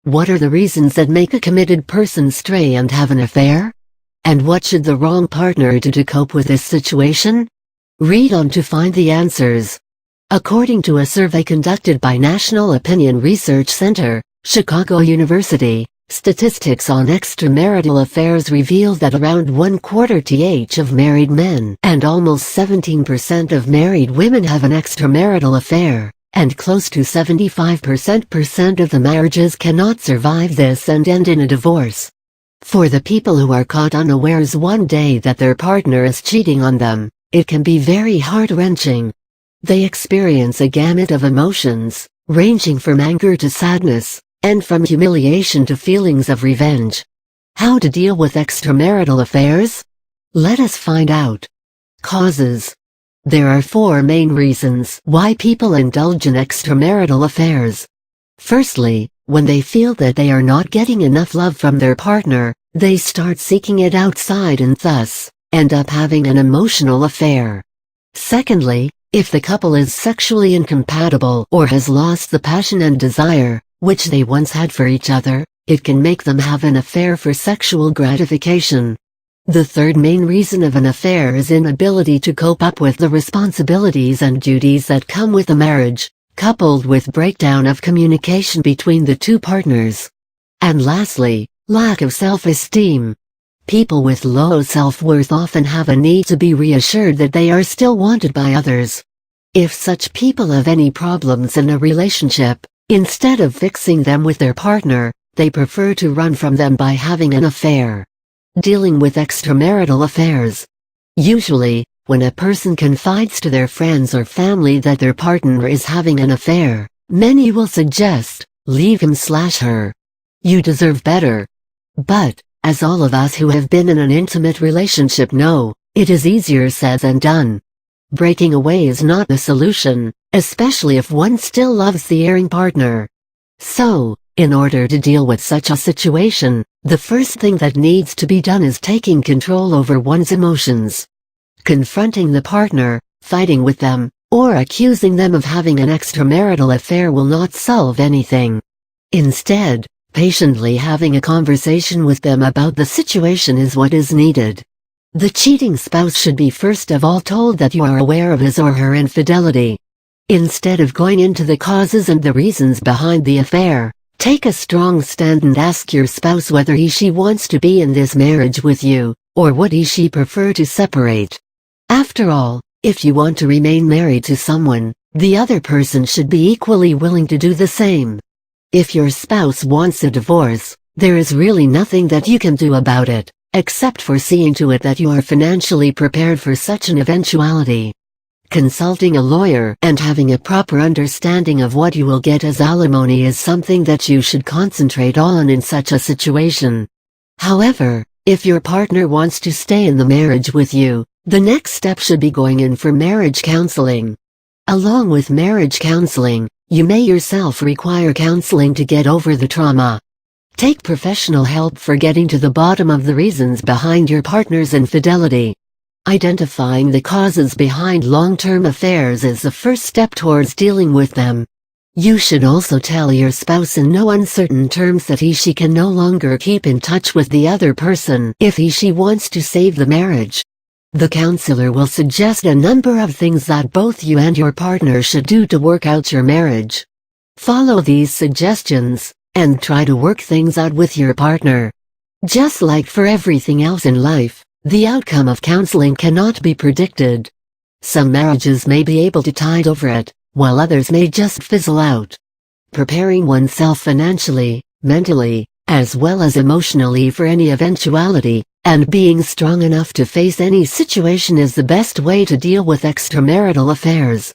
What are the reasons that make a committed person stray and have an affair? And what should the wrong partner do to cope with this situation? Read on to find the answers. According to a survey conducted by National Opinion Research Center, Chicago University, statistics on extramarital affairs reveal that around 1/4 of married men and almost 17% of married women have an extramarital affair, and close to 75% of the marriages cannot survive this and end in a divorce. For the people who are caught unawares one day that their partner is cheating on them, it can be very heart-wrenching. They experience a gamut of emotions, ranging from anger to sadness, and from humiliation to feelings of revenge. How to deal with extramarital affairs? Let us find out. Causes. There are 4 main reasons why people indulge in extramarital affairs. Firstly, when they feel that they are not getting enough love from their partner, they start seeking it outside and thus end up having an emotional affair. Secondly, if the couple is sexually incompatible or has lost the passion and desire which they once had for each other, it can make them have an affair for sexual gratification. The third main reason of an affair is inability to cope up with the responsibilities and duties that come with a marriage, coupled with breakdown of communication between the two partners. And lastly, lack of self-esteem. People with low self-worth often have a need to be reassured that they are still wanted by others. If such people have any problems in a relationship, instead of fixing them with their partner, they prefer to run from them by having an affair. Dealing with extramarital affairs. Usually, when a person confides to their friends or family that their partner is having an affair, many will suggest, leave him/her. You deserve better. But, as all of us who have been in an intimate relationship know, it is easier said than done. Breaking away is not the solution, especially if one still loves the erring partner. So, in order to deal with such a situation, the first thing that needs to be done is taking control over one's emotions. Confronting the partner, fighting with them, or accusing them of having an extramarital affair will not solve anything. Instead, patiently having a conversation with them about the situation is what is needed. The cheating spouse should be first of all told that you are aware of his or her infidelity. Instead of going into the causes and the reasons behind the affair, take a strong stand and ask your spouse whether he/she wants to be in this marriage with you, or would he/she prefer to separate. After all, if you want to remain married to someone, the other person should be equally willing to do the same. If your spouse wants a divorce, there is really nothing that you can do about it, except for seeing to it that you are financially prepared for such an eventuality. Consulting a lawyer and having a proper understanding of what you will get as alimony is something that you should concentrate on in such a situation. However, if your partner wants to stay in the marriage with you, the next step should be going in for marriage counseling. Along with marriage counseling, you may yourself require counseling to get over the trauma. Take professional help for getting to the bottom of the reasons behind your partner's infidelity. Identifying the causes behind long-term affairs is the first step towards dealing with them. You should also tell your spouse in no uncertain terms that he/she can no longer keep in touch with the other person if he/she wants to save the marriage. The counselor will suggest a number of things that both you and your partner should do to work out your marriage. Follow these suggestions, and try to work things out with your partner. Just like for everything else in life, the outcome of counseling cannot be predicted. Some marriages may be able to tide over it, while others may just fizzle out. Preparing oneself financially, mentally, as well as emotionally for any eventuality, and being strong enough to face any situation is the best way to deal with extramarital affairs.